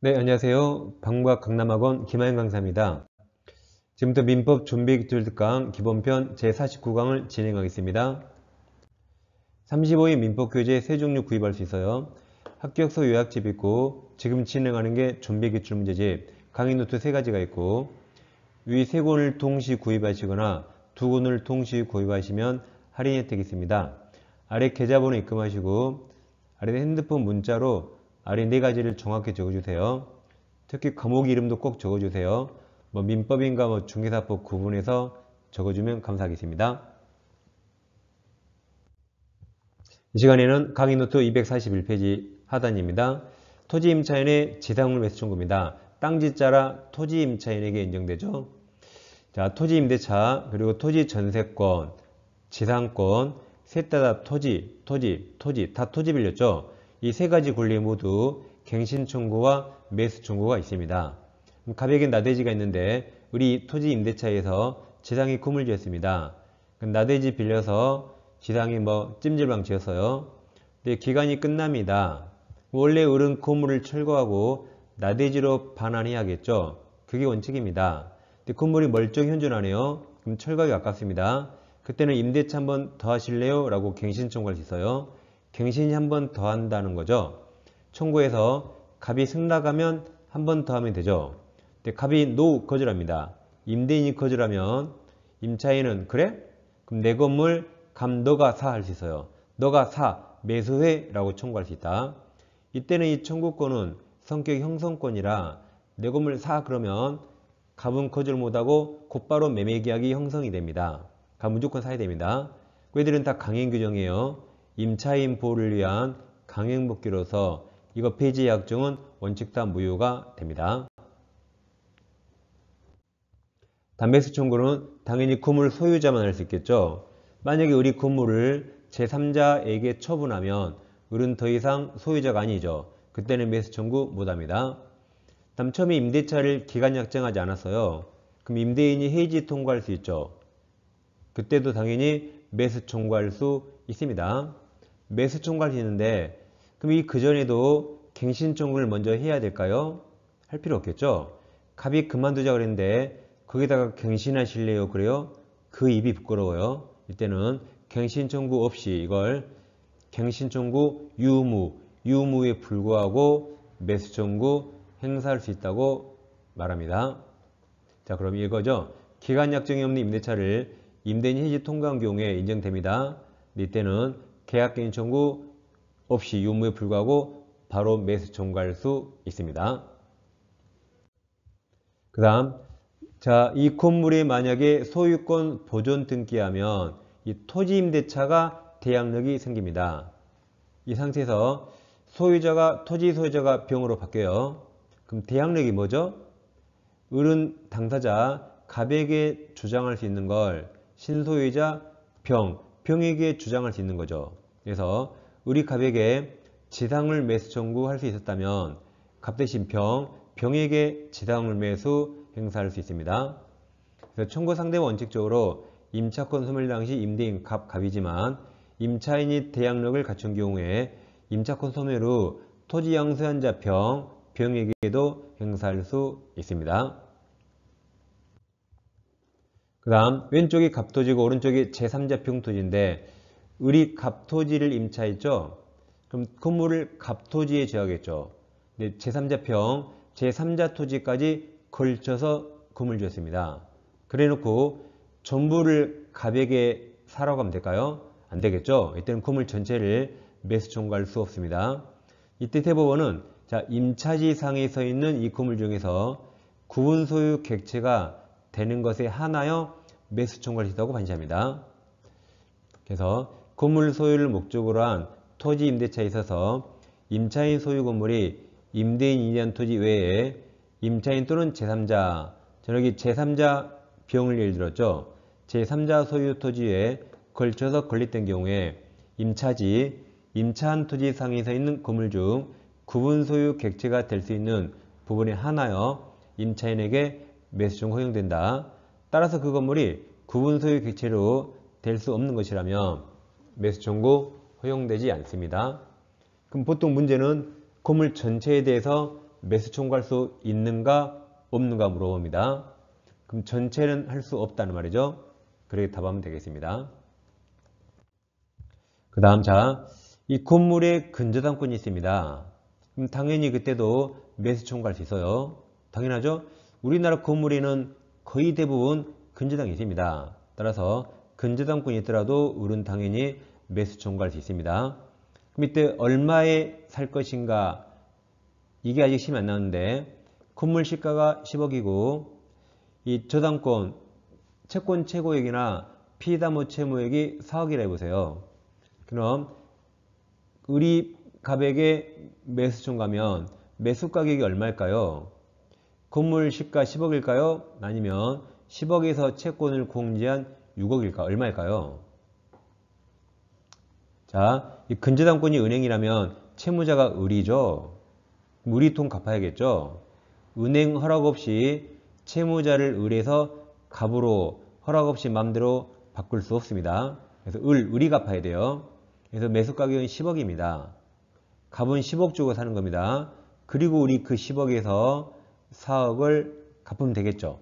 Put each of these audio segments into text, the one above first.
네, 안녕하세요. 방과학 강남학원 김하영 강사입니다. 지금부터 민법 준비기출 특강 기본편 제49강을 진행하겠습니다. 35인 민법교재 세 종류 구입할 수 있어요. 합격서 요약집 있고 지금 진행하는 게 준비기출 문제집, 강의 노트 세 가지가 있고 위 세 권을 동시 구입하시거나 두 권을 동시 구입하시면 할인 혜택이 있습니다. 아래 계좌번호 입금하시고 아래 핸드폰 문자로 아래 네 가지를 정확히 적어주세요. 특히 과목 이름도 꼭 적어주세요. 민법인가 중개사법 구분해서 적어주면 감사하겠습니다. 이 시간에는 강의 노트 241페이지 하단입니다. 토지임차인의 지상물 매수 청구입니다. 땅짓자라 토지임차인에게 인정되죠. 자, 토지임대차, 그리고 토지전세권, 지상권, 셋 다 토지, 다 토지 빌렸죠. 이 세 가지 권리 모두 갱신 청구와 매수 청구가 있습니다. 갑에게 나대지가 있는데 우리 토지 임대차에서 지상이 꿈을 지었습니다. 나대지 빌려서 지상이 찜질방 지었어요. 근데 기간이 끝납니다. 원래 을은 건물을 철거하고 나대지로 반환해야겠죠. 그게 원칙입니다. 근데 건물이 멀쩡히 현존하네요. 그럼 철거하기 아깝습니다. 그때는 임대차 한 번 더 하실래요? 라고 갱신 청구할 수 있어요. 갱신이 한 번 더 한다는 거죠. 청구해서 갑이 승낙하면 한 번 더 하면 되죠. 근데 갑이 노 거절합니다. 임대인이 거절하면 임차인은 그래? 그럼 내 건물 갑 너가 사 할 수 있어요. 너가 사 매수해 라고 청구할 수 있다. 이때는 이 청구권은 성격 형성권이라 내 건물 사 그러면 갑은 거절 못하고 곧바로 매매계약이 형성이 됩니다. 갑 무조건 사야 됩니다. 그 애들은 다 강행 규정이에요. 임차인 보호를 위한 강행법규로서 이거 폐지 약정은 원칙 다 무효가 됩니다. 담배수 청구는 당연히 건물 소유자만 할 수 있겠죠. 만약에 우리 건물을 제3자에게 처분하면 을은 더 이상 소유자가 아니죠. 그때는 매수 청구 못합니다. 다음 처음에 임대차를 기간 약정하지 않았어요. 그럼 임대인이 해지 통고할 수 있죠. 그때도 당연히 매수 청구할 수 있습니다. 매수 청구할 수 있는데 그럼 이 그전에도 갱신 청구를 먼저 해야 될까요? 할 필요 없겠죠. 갑이 그만두자 그랬는데 거기다가 갱신하실래요? 그래요? 그 입이 부끄러워요. 이때는 갱신 청구 없이 이걸 갱신 청구 유무에 불구하고 매수 청구 행사할 수 있다고 말합니다. 자, 그럼 이거죠. 기간 약정이 없는 임대차를 임대인 해지 통과한 경우에 인정됩니다. 이때는 계약갱신 청구 없이 유무에 불구하고 바로 매수 청구할 수 있습니다. 그 다음, 자, 이 건물이 만약에 소유권 보존 등기하면 이 토지 임대차가 대항력이 생깁니다. 이 상태에서 토지 소유자가 병으로 바뀌어요. 그럼 대항력이 뭐죠? 을은 당사자 갑에게 주장할 수 있는 걸 신소유자 병에게 주장할 수 있는 거죠. 그래서 을이 갑에게 지상물 매수 청구할 수 있었다면 갑 대신 병에게 지상물 매수 행사할 수 있습니다. 그래서 청구 상대 원칙적으로 임차권 소멸 당시 임대인 갑이지만 임차인이 대항력을 갖춘 경우에 임차권 소멸 후 토지 양수한 자 병에게도 행사할 수 있습니다. 그 다음 왼쪽이 갑토지고 오른쪽이 제3자 평토지인데 을이 갑토지를 임차했죠. 그럼 건물을 갑토지에 지어야겠죠. 근데 제3자 제3자 토지까지 걸쳐서 건물 지었습니다. 그래 놓고 전부를 갑에게 사라고 하면 될까요? 안 되겠죠. 이때는 건물 전체를 매수 청구할 수 없습니다. 이때 대법원은 자, 임차지상에 서 있는 이 건물 중에서 구분 소유 객체가 되는 것에 하나여 매수 청구할 수 있다고 판시합니다. 그래서 건물 소유를 목적으로 한 토지 임대차에 있어서 임차인 소유 건물이 임대인이 한 토지 외에 임차인 또는 제3자, 저기 제3자 병을 예를 들었죠. 제3자 소유 토지에 걸쳐서 건립된 경우에 임차한 토지 상에서 있는 건물 중 구분 소유 객체가 될 수 있는 부분의 하나여 임차인에게 매수 청구 허용된다. 따라서 그 건물이 구분 소유 객체로 될 수 없는 것이라면 매수 청구 허용되지 않습니다. 그럼 보통 문제는 건물 전체에 대해서 매수 청구할 수 있는가 없는가 물어봅니다. 그럼 전체는 할 수 없다는 말이죠. 그렇게 답하면 되겠습니다. 그 다음 자, 이 건물에 근저당권이 있습니다. 그럼 당연히 그때도 매수 청구할 수 있어요. 당연하죠? 우리나라 건물에는 거의 대부분 근저당이 있습니다. 따라서 근저당권이 있더라도 우리는 당연히 매수 청구할 수 있습니다. 그럼 이때 얼마에 살 것인가? 이게 아직 심이 안 나왔는데 건물 시가가 10억이고 이 저당권, 채권 최고액이나 피담보 채무액이 4억이라 해보세요. 그럼 우리 가백에 매수 청구하면 매수 가격이 얼마일까요? 건물 시가 10억일까요? 아니면 10억에서 채권을 공제한 6억일까? 얼마일까요? 자, 이 근저당권이 은행이라면 채무자가 을이죠. 을이 돈 갚아야겠죠. 은행 허락 없이 채무자를 을해서 갑으로 허락 없이 마음대로 바꿀 수 없습니다. 그래서 을이 갚아야 돼요. 그래서 매수 가격은 10억입니다. 갑은 10억 주고 사는 겁니다. 그리고 우리 그 10억에서 4억을 갚으면 되겠죠.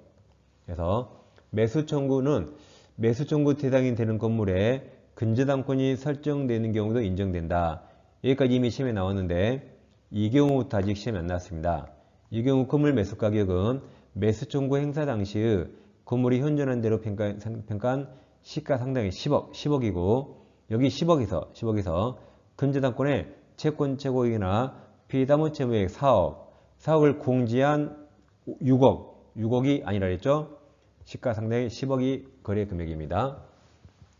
그래서 매수 청구는 매수 청구 대상이 되는 건물에 근저당권이 설정되는 경우도 인정된다. 여기까지 이미 시험에 나왔는데 이 경우부터 아직 시험에 안 나왔습니다. 이 경우 건물 매수 가격은 매수 청구 행사 당시의 건물이 현존한 대로 평가한 시가 상당히 10억이고 여기 10억에서 근저당권의 채권 최고액이나 피담보 채무액 4억을 공제한 6억이 아니라 그랬죠? 시가 상당히 10억이 거래 금액입니다.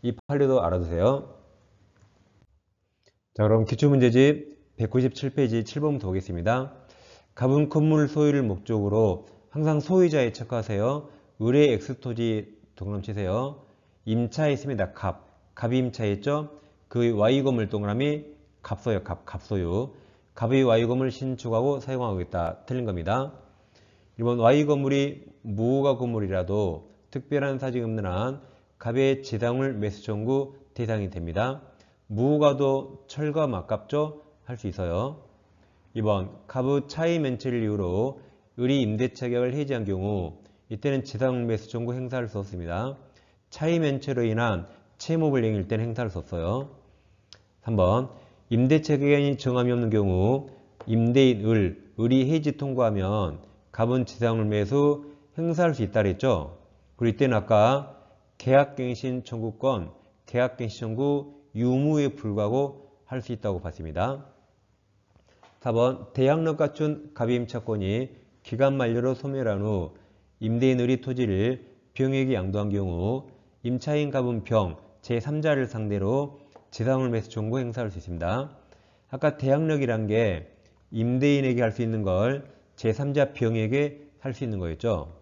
이 판례도 알아두세요. 자, 그럼 기출문제집 197페이지 7번부터 보겠습니다. 갑은 건물 소유를 목적으로 항상 소유자에 체크하세요. 을의 X토지 동그라미 치세요. 임차에 있습니다. 갑이 임차에 있죠? 그 Y 건물 동그라미 갑소유, 갑소유. 갑의 Y 건물 신축하고 사용하고 있다. 틀린 겁니다. 1번 Y 건물이 무허가 건물이라도 특별한 사정이 없는 한 갑의 지당물 매수 청구 대상이 됩니다. 무허가도 철거 아깝죠? 할 수 있어요. 2번 갑의 차의 면체를 이유로 을이 임대차 계약을 해지한 경우 이때는 지당 매수 청구 행사할 수 없습니다. 차의 면체로 인한 채무불이행일 때는 행사할 수 없어요. 3번 임대차 기간이 정함이 없는 경우 임대인 을이 해지 통과하면 갑은 지당을 매수 행사할 수 있다 그랬죠. 그리고 이때는 아까 계약갱신 청구권, 계약갱신 청구 유무에 불구하고 할 수 있다고 봤습니다. 4번 대항력 갖춘 갑의 임차권이 기간 만료로 소멸한 후 임대인 을이 토지를 병에게 양도한 경우 임차인 갑은 병, 제3자를 상대로 지당물 매수 청구 행사할 수 있습니다. 아까 대항력이란 게 임대인에게 할 수 있는 걸 제3자 병에게 할 수 있는 거였죠.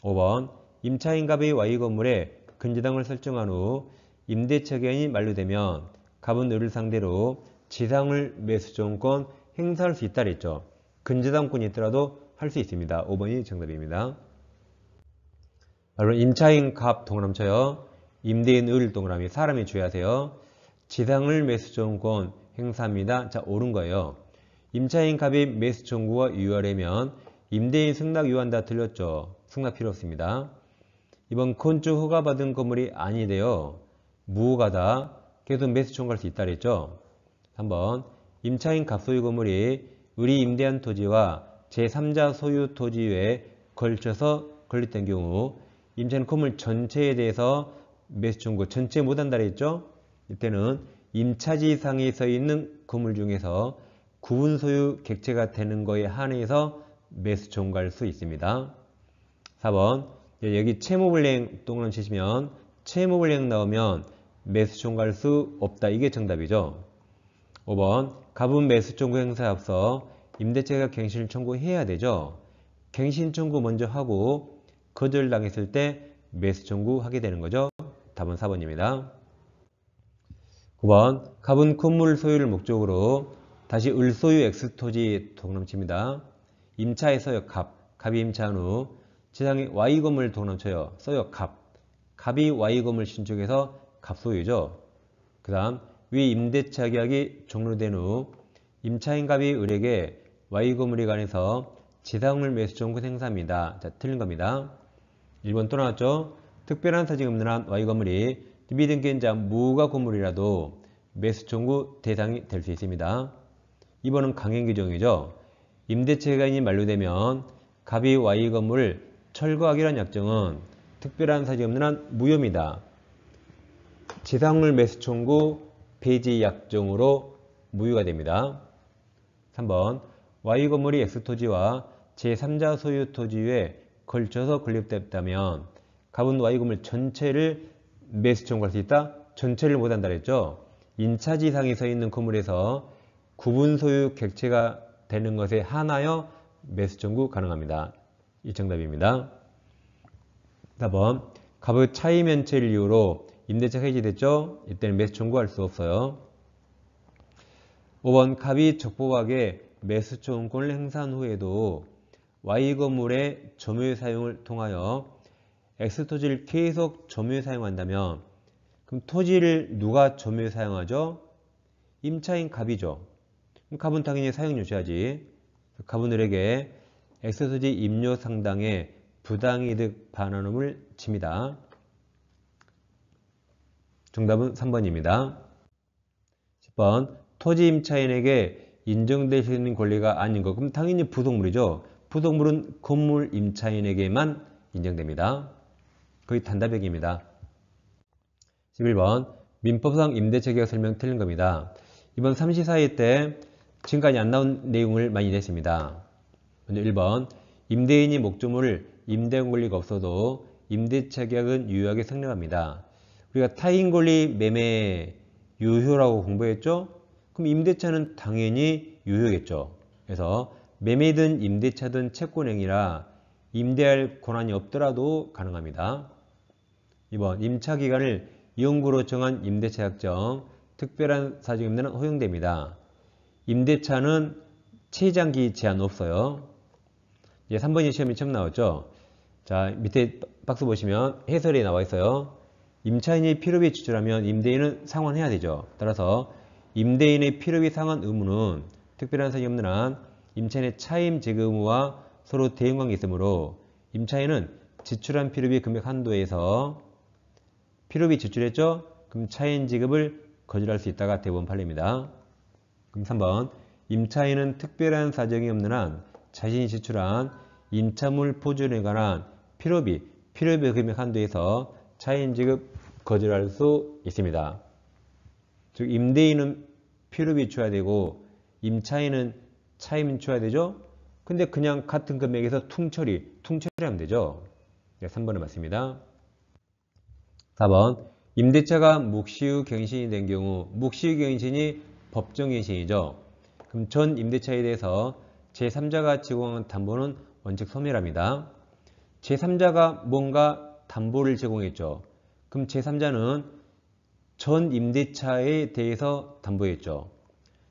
5번 임차인 갑의 Y 건물에 근저당을 설정한 후 임대차 기간이 만료되면 갑은 을을 상대로 지당물 매수 청구권 행사할 수 있다 그랬죠. 근저당권이 있더라도 할 수 있습니다. 5번이 정답입니다. 바로 임차인 갑 동그라미 쳐요. 임대인 을 동그라미 사람이 주의하세요. 지당을 매수 청구권 행사합니다. 자, 옳은 거예요. 임차인 갑이 매수 청구가 유효하려면 임대인 승낙 유효한다 틀렸죠. 승낙 필요 없습니다. 이번 건축 허가받은 건물이 아니래요. 무허가다. 계속 매수 청구할 수 있다 그랬죠. 3번 임차인 갑 소유 건물이 을이 임대한 토지와 제3자 소유 토지에 걸쳐서 건립된 경우 임차인 건물 전체에 대해서 매수 청구 전체 못한다 그랬죠. 이때는 임차지상에 서 있는 건물 중에서 구분 소유 객체가 되는 거에 한해서 매수 청구할 수 있습니다. 4번 여기 채무불이행 동그라미 치시면 채무불이행 나오면 매수 청구할 수 없다. 이게 정답이죠. 5번 갑은 매수 청구 행사에 앞서 임대차가 갱신을 청구해야 되죠. 갱신 청구 먼저 하고 거절당했을 때 매수 청구하게 되는 거죠. 답은 4번입니다. 9번 갑은 건물 소유를 목적으로 다시 을 소유 X토지 동그라미 칩니다. 임차에 서역 갑이 임차한 후 지상에 Y 건물 동그라미 쳐요. 서역 갑이 Y 건물 신축해서 갑 소유죠. 그 다음 위 임대차 계약이 종료된 후 임차인 갑이 을에게 Y 건물에 관해서 지상물 매수 청구 행사입니다. 자, 틀린 겁니다. 1번 또 나왔죠? 특별한 사정이 없는 한 Y 건물이 미등기인자 무가 건물이라도 매수 청구 대상이 될 수 있습니다. 2번은 강행 규정이죠. 임대차 기간이 만료되면 갑이 Y 건물을 철거하기란 약정은 특별한 사정이 없는 한 무효입니다. 지상물 매수 청구 폐지 약정으로 무효가 됩니다. 3번 Y 건물이 X토지와 제3자 소유 토지에 걸쳐서 건립됐다면 갑은 Y 건물 전체를 매수 청구할 수 있다? 전체를 못한다 그랬죠? 인차지상에 서 있는 건물에서 구분 소유 객체가 되는 것에 한하여 매수 청구 가능합니다. 이 정답입니다. 4번 갑의 차이 면체를 이유로 임대차가 해지됐죠? 이때는 매수 청구할 수 없어요. 5번 갑이 적법하게 매수 청구권을 행사한 후에도 Y 건물의 점유의 사용을 통하여 X토지를 계속 점유의 사용한다면 그럼 토지를 누가 점유의 사용하죠? 임차인 갑이죠. 그럼 갑은 당연히 사용 유지하지. 갑은들에게 X토지 임료 상당의 부당이득 반환음을 칩니다. 정답은 3번입니다. 10번 토지 임차인에게 인정될 수 있는 권리가 아닌 것. 그럼 당연히 부속물이죠. 부속물은 건물 임차인에게만 인정됩니다. 거의 단답형입니다. 11번 민법상 임대차 계약 설명 틀린 겁니다. 이번 3시 사이 때 지금까지 안 나온 내용을 많이 냈습니다. 먼저 1번 임대인이 목조물을 임대한 권리가 없어도 임대차 계약은 유효하게 성립합니다. 우리가 타인 권리 매매 유효라고 공부했죠? 그럼 임대차는 당연히 유효겠죠. 그래서 매매든 임대차든 채권행위라 임대할 권한이 없더라도 가능합니다. 2번 임차기간을 이용구로 정한 임대차 약정 특별한 사정이 없는 한 허용됩니다. 임대차는 최장기 제한 없어요. 이제 3번이 시험에 처음 나왔죠. 자, 밑에 박스 보시면 해설이 나와 있어요. 임차인이 필요비 지출하면 임대인은 상환해야 되죠. 따라서 임대인의 필요비 상환 의무는 특별한 사정이 없는 한 임차인의 차임 제거 의무와 서로 대응관계 있으므로 임차인은 지출한 필요비 금액 한도에서 필요비 지출했죠? 그럼 차임 지급을 거절할 수 있다가 대법원 판례입니다. 그럼 3번 임차인은 특별한 사정이 없는 한 자신이 지출한 임차물 포준에 관한 필요비 금액 한도에서 차임 지급 거절할 수 있습니다. 즉 임대인은 필요비 줘야 되고 임차인은 차임 줘야 되죠? 근데 그냥 같은 금액에서 퉁처리하면 되죠? 네, 3번은 맞습니다. 4번 임대차가 묵시후 갱신이 된 경우 묵시후 갱신이 법정갱신이죠. 그럼 전 임대차에 대해서 제3자가 제공한 담보는 원칙 소멸합니다. 제3자가 뭔가 담보를 제공했죠. 그럼 제3자는 전 임대차에 대해서 담보했죠.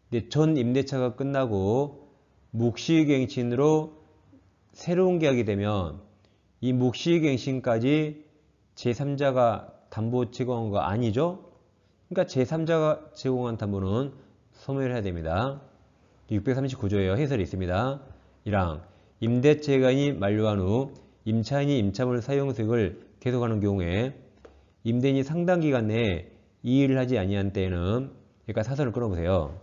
근데 전 임대차가 끝나고 묵시갱신으로 새로운 계약이 되면 이 묵시갱신까지 제3자가 담보 제공한 거 아니죠? 그러니까 제3자가 제공한 담보는 소멸해야 됩니다. 639조예요. 해설이 있습니다. 1항 임대차 기간이 만료한 후 임차인이 임차물 사용 수익을 계속하는 경우에 임대인이 상당 기간 내에 이 일을 하지 아니한 때에는 그러니까 사선을 끊어보세요.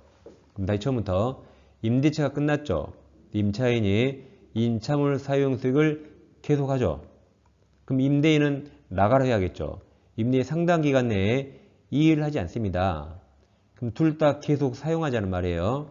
그럼 다시 처음부터 임대차가 끝났죠. 임차인이 임차물 사용 수익을 계속하죠. 그럼 임대인은 나가라 해야겠죠. 임대인 상당 기간 내에 이 일을 하지 않습니다. 그럼 둘 다 계속 사용하자는 말이에요.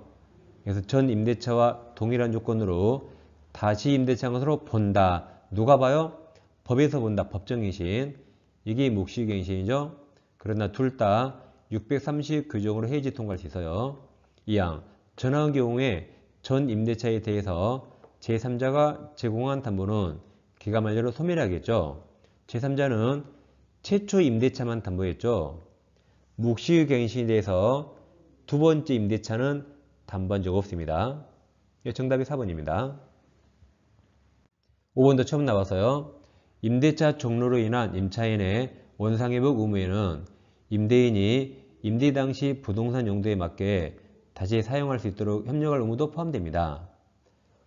그래서 전 임대차와 동일한 조건으로 다시 임대차한 것으로 본다. 누가 봐요? 법에서 본다. 법정갱신. 이게 묵시갱신이죠. 그러나 둘 다 630 규정으로 해지 통과할 수 있어요. 2항 전항의 경우에 전 임대차에 대해서 제3자가 제공한 담보는 기간 만료로 소멸하겠죠. 제3자는 최초 임대차만 담보했죠. 묵시갱신에 대해서 두 번째 임대차는 담보한 적 없습니다. 정답이 4번입니다. 5번도 처음 나와서요. 임대차 종료로 인한 임차인의 원상회복 의무에는 임대인이 임대 당시 부동산 용도에 맞게 다시 사용할 수 있도록 협력할 의무도 포함됩니다.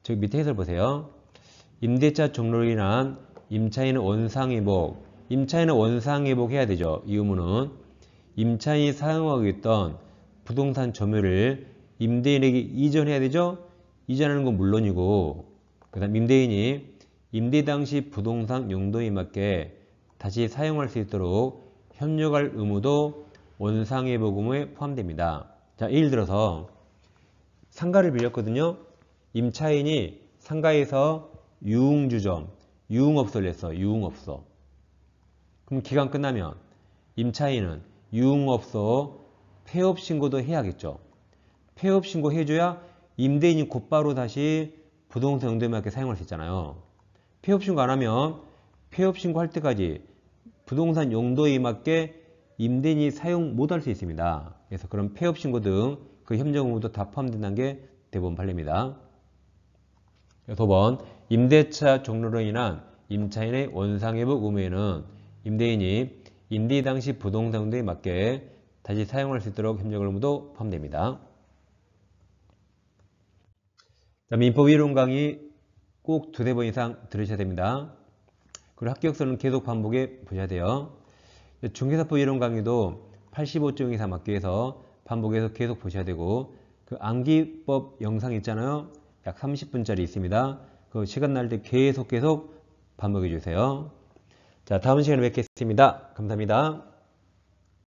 저기 밑에 해설 보세요. 임대차 종료로 인한 임차인의 원상회복. 임차인은 원상회복 해야 되죠. 이 의무는 임차인이 사용하고 있던 부동산 점유를 임대인에게 이전해야 되죠. 이전하는 건 물론이고, 그 다음 임대인이 임대 당시 부동산 용도에 맞게 다시 사용할 수 있도록 협력할 의무도 원상회복 의무에 포함됩니다. 자, 예를 들어서 상가를 빌렸거든요. 임차인이 상가에서 유흥주점, 유흥업소를 냈어. 유흥업소. 그럼 기간 끝나면 임차인은 유흥업소 폐업 신고도 해야겠죠. 폐업 신고 해줘야 임대인이 곧바로 다시 부동산 용도에 맞게 사용할 수 있잖아요. 폐업 신고 안 하면 폐업 신고할 때까지 부동산 용도에 맞게 임대인이 사용 못할 수 있습니다. 그래서 그런 폐업 신고 등 그 협력 의무도 다 포함된다는 게 대법원 판례입니다. 5번 임대차 종료로 인한 임차인의 원상회복 의무에는 임대인이 임대 당시 부동산 용도에 맞게 다시 사용할 수 있도록 협력 의무도 포함됩니다. 민법 이론 강의 꼭 2-4번 이상 들으셔야 됩니다. 그리고 합격서는 계속 반복해 보셔야 돼요. 중개사법 이론 강의도 85점 이상 맞기 위해서 반복해서 계속 보셔야 되고, 그 암기법 영상 있잖아요. 약 30분짜리 있습니다. 그 시간 날 때 계속 반복해 주세요. 자, 다음 시간에 뵙겠습니다. 감사합니다.